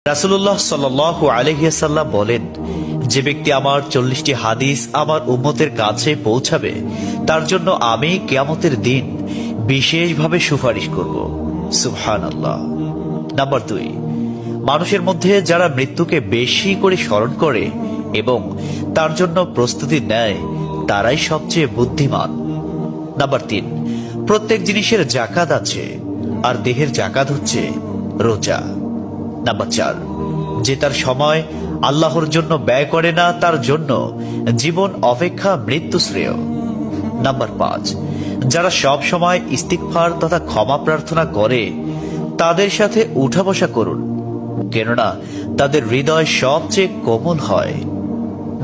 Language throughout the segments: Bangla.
রাসূলুল্লাহ সাল্লাল্লাহু আলাইহি ওয়াসাল্লাম বলেন, যে ব্যক্তি আমার 40টি হাদিস আমার উম্মতের কাছে পৌঁছাবে তার জন্য আমি কিয়ামতের দিন বিশেষভাবে সুপারিশ করব। সুবহানাল্লাহ। নাম্বার 2, মানুষের মধ্যে যারা মৃত্যুকে বেশি করে স্মরণ করে এবং তার জন্য প্রস্তুতি নেয় তারাই সবচেয়ে বুদ্ধিমান। নাম্বার 3, প্রত্যেক জিনিসের জাকাত আছে, আর দেহের জাকাত হচ্ছে রোজা। নাম্বার 4, যে তার সময় আল্লাহর জন্য ব্যয় করে না তার জন্য জীবন অপেক্ষা মৃত্যু শ্রেয়। নাম্বার 5, যারা সব সময় ইস্তিগফার তথা ক্ষমা প্রার্থনা করে তাদের সাথে উঠা বসা করুন, কেননা তাদের হৃদয় সবচেয়ে কোমল হয়।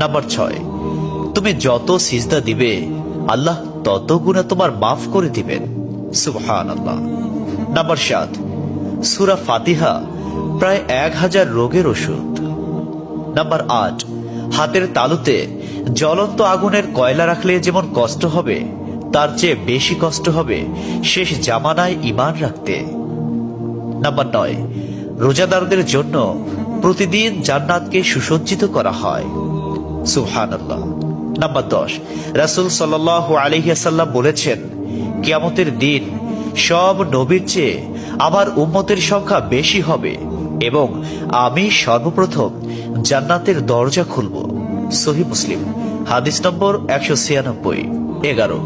নাম্বার 6, তুমি যত সিজদা দিবে আল্লাহ তত গুনাহ তোমার মাফ করে দিবেন। সুবহানাল্লাহ। নাম্বার 7, সূরা ফাতিহা প্রায় 1000 রোগের ওষুধ। নাম্বার 8, হাতের তালুতে জ্বলন্ত আগুনের কয়লা রাখলে যেমন কষ্ট হবে তার চেয়ে বেশি কষ্ট হবে শেষ জামানায় ঈমান রাখতে। নাম্বার 9, রোজাদারদের জন্য প্রতিদিন জান্নাতকে সুসজ্জিত করা হয়। সুবহানাল্লাহ। নাম্বার 10, রাসূল সাল্লাল্লাহু আলাইহি ওয়াসাল্লাম বলেছেন, কিয়ামতের দিন সব নবীর চেয়ে আমার উম্মতের সংখ্যা বেশি হবে এবং আমি সর্বপ্রথম জান্নাতের দরজা খুলব। সহিহ মুসলিম, হাদিস নম্বর 196। 11,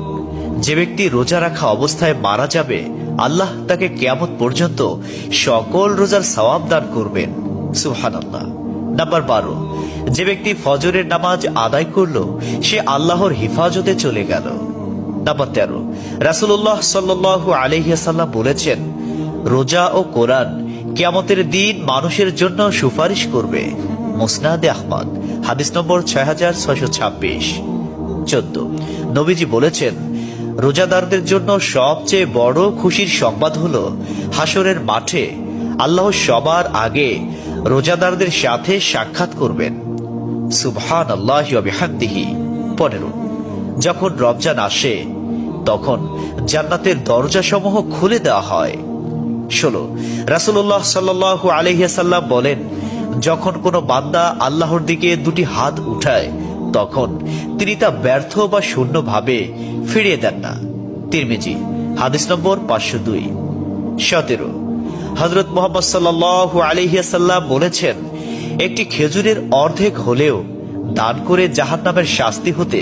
যে ব্যক্তি রোজা রাখা অবস্থায় মারা যাবে আল্লাহ তাকে কিয়ামত পর্যন্ত সকল রোজার সওয়াব দান করবেন। সুবহানাল্লাহ। নাম্বার 12, যে ব্যক্তি ফজরের নামাজ আদায় করল সে আল্লাহর হিফাজতে চলে গেল। নাম্বার 13, রাসূলুল্লাহ সাল্লাল্লাহু আলাইহি ওয়াসাল্লাম বলেছেন, রোজা ও কোরআন কিয়ামতের দিন মানুষের জন্য সুপারিশ করবে। মুসনাদে আহমদ, হাদিস নম্বর 6626। 14, নবীজি বলেছেন, রোজাদারদের জন্য সবচেয়ে বড় খুশির সংবাদ হলো হাসরের মাঠে আল্লাহ সবার আগে রোজাদারদের সাথে সাক্ষাৎ করবেন। সুবহানাল্লাহি ওয়া বিহামদিহি। 15, যখন রমজান আসে তখন জান্নাতের দরজাসমূহ খুলে দেওয়া হয়। 16, রাসূলুল্লাহ সাল্লাল্লাহু আলাইহি ওয়াসাল্লাম বলেন, যখন কোনো বান্দা আল্লাহর দিকে দুটি হাত উঠায় তখন তিনি তা ব্যর্থ বা শূন্য ভাবে ফিরিয়ে দেন না। তিরমিজি, হাদিস নম্বর 502। 17, হযরত মুহাম্মদ সাল্লাল্লাহু আলাইহি ওয়াসাল্লাম বলেছেন, একটি খেজুরের অর্ধেক হলেও দান করে জাহান্নামের শাস্তি হতে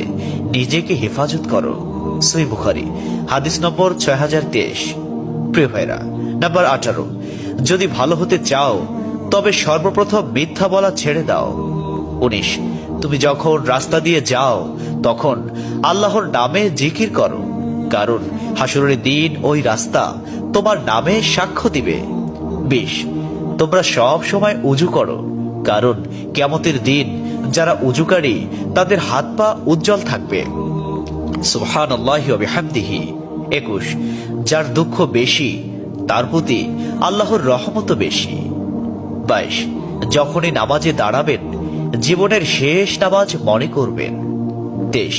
নিজেকে হেফাজত করো। সহিহ বুখারী, হাদিস নম্বর 6023। প্রিয় ভাইরা, নাম্বার 18, যদি ভালো হতে চাও তবে সর্বপ্রথম মিথ্যা বলা ছেড়ে দাও। 19, তুমি যখন রাস্তা দিয়ে যাও তখন আল্লাহর নামে জিকির করো, কারণ হাসরের দিন ওই রাস্তা তোমার নামে সাক্ষ্য দিবে। 20, তোমরা সব সময় উযু করো, কারণ কিয়ামতের দিন যারা উযুকারী তাদের হাত পা উজ্জ্বল থাকবে। সুবহানাল্লাহি ওয়া বিহামদিহি। 21, যার দুঃখ বেশি তার প্রতি আল্লাহর রহমতও বেশি। 22, যখনই নামাজে দাঁড়াবেন জীবনের শেষ নামাজ মনে করবেন। 23,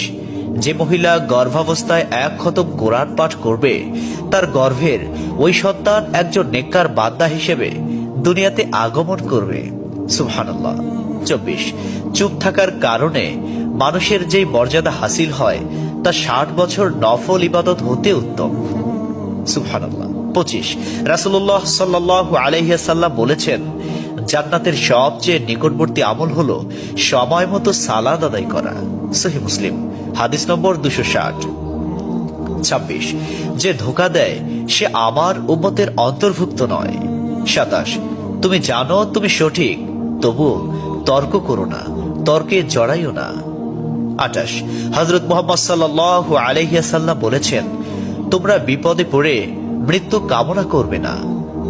যে মহিলা গর্ভাবস্থায় 1 খতম কোরআন পাঠ করবে তার গর্ভের ওই সন্তান একজন নেককার বান্দা হিসেবে দুনিয়াতে আগমন করবে। সুবহানাল্লাহ। 24, চুপ থাকার কারণে মানুষের যেই মর্যাদা হাসিল হয় তা 60 বছর নফল ইবাদত হতে উত্তম। সুবহানাল্লাহ। 25, রাসূলুল্লাহ সাল্লাল্লাহু আলাইহি ওয়াসাল্লাম বলেছেন, জান্নাতের সবচেয়ে নিকটবর্তী আমল হলো সময় মতো সালাত আদায় করা। সহিহ মুসলিম, হাদিস নম্বর 260। 26, যে ধোঁকা দেয় সে আমার উম্মতের অন্তর্ভুক্ত নয়। 27, তুমি জানো তুমি সঠিক তবু তর্ক করো না, তর্কে জড়াইও না। 28, হযরত মুহাম্মদ সাল্লাল্লাহু আলাইহি ওয়াসাল্লাম বলেছেন, তোমরা বিপদে পড়ে মৃত্যু কামনা করবে না,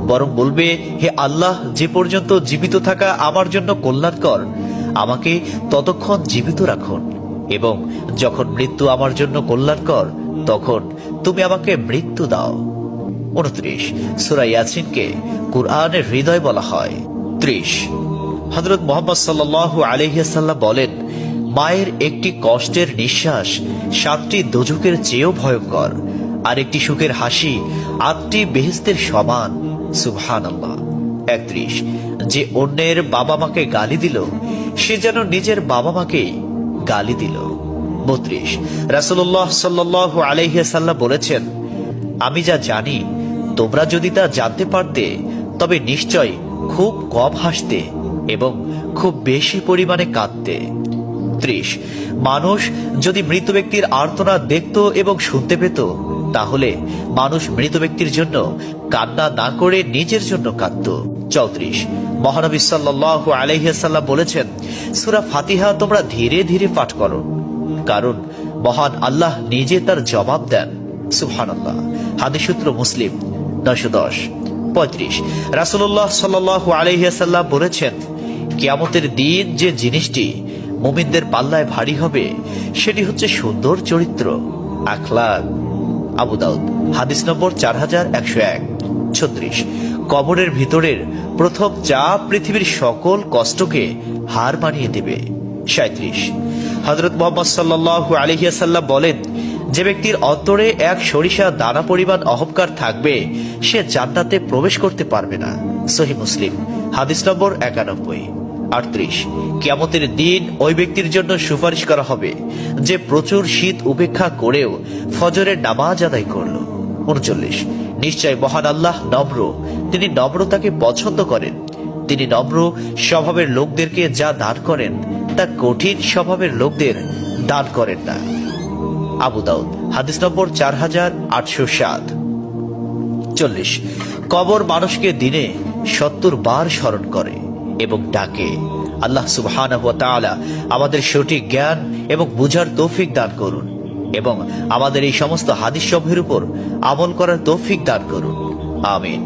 বরং বলবে, হে আল্লাহ, যে পর্যন্ত জীবিত থাকা আমার জন্য কল্যাণকর আমাকে ততক্ষণ জীবিত রাখুন, এবং যখন মৃত্যু আমার জন্য কল্যাণকর তখন তুমি আমাকে মৃত্যু দাও। 29, সূরা ইয়াসিনকে কুরআনের হৃদয় বলা হয়। 30, হযরত মুহাম্মদ সাল্লাল্লাহু আলাইহি ওয়াসাল্লাম বলেন, মায়ের একটি কষ্টের নিঃশ্বাস 7টি দোজখের চেয়েও ভয়ঙ্কর, আর একটি সুখের হাসি 8টি বেহেশতের সমান। সুবহানাল্লাহ। 31, যে অন্যের বাবা মাকে গালি দিল সে যেন নিজের বাবা মাকেই গালি দিল। 32 রাসূলুল্লাহ সাল্লাল্লাহু আলাইহি ওয়াসাল্লাম বলেছেন, আমি যা জানি তোমরা যদি তা জানতে পারতে তবে নিশ্চয় খুব কম হাসতে এবং খুব বেশি পরিমাণে কাঁদতে। 30 মানুষ যদি মৃত ব্যক্তির আর্তনাদ দেখত এবং শুনতে পেত তাহলে মানুষ মৃত ব্যক্তির জন্য কান্না না করে নিজের জন্য কাঁদত। 34 মহানবী সাল্লাল্লাহু আলাইহি ওয়াসাল্লাম বলেছেন, সূরা ফাতিহা তোমরা ধীরে ধীরে পাঠ করো, কারণ মহান আল্লাহ নিজে তার জবাব দেন। সুবহানাল্লাহ। হাদিস সূত্র মুসলিম 910। 35 রাসূলুল্লাহ সাল্লাল্লাহু আলাইহি ওয়াসাল্লাম বলেছেন, কিয়ামতের দিন যে জিনিসটি মুমিনদের পাল্লায় ভারী হবে সেটি হচ্ছে সুন্দর চরিত্র, আখলাক। আবু দাউদ হাদিস নম্বর 4101। 36 কবরের ভিতরের প্রথম চাপ পৃথিবীর সকল কষ্টকে হার মানিয়ে দেবে। 37 হযরত মুহাম্মদ সাল্লাল্লাহু আলাইহি ওয়াসাল্লাম বলেন, যে ব্যক্তির অন্তরে এক সরিষা দানা পরিমাণ অহংকার থাকবে সে জান্নাতে প্রবেশ করতে পারবে না। সহিহ মুসলিম হাদিস নম্বর 91। 38 কিয়ামতের দিন ওই ব্যক্তির জন্য সুপারিশ করা হবে যে প্রচুর শীত উপেক্ষা করেও ফজরের নামাজ আদায় করল। 39 নিশ্চয় মহান আল্লাহ নম্র, তিনি নম্রতাকে পছন্দ করেন। তিনি নম্র স্বভাবের লোকদেরকে যা দান করেন তা কঠিন স্বভাবের লোকদের দান করেন না। আবু দাউদ হাদিস নম্বর 4807। 40 কবর মানুষকে দিনে 70 বার স্মরণ করে এবং ডাকে। আল্লাহ সুবহানাহু ওয়া তাআলা আমাদের সঠিক জ্ঞান এবং বুঝার তৌফিক দান করুন এবং আমাদের এই সমস্ত হাদিস সমূহের উপর আমল করার তৌফিক দান করুন। আমিন।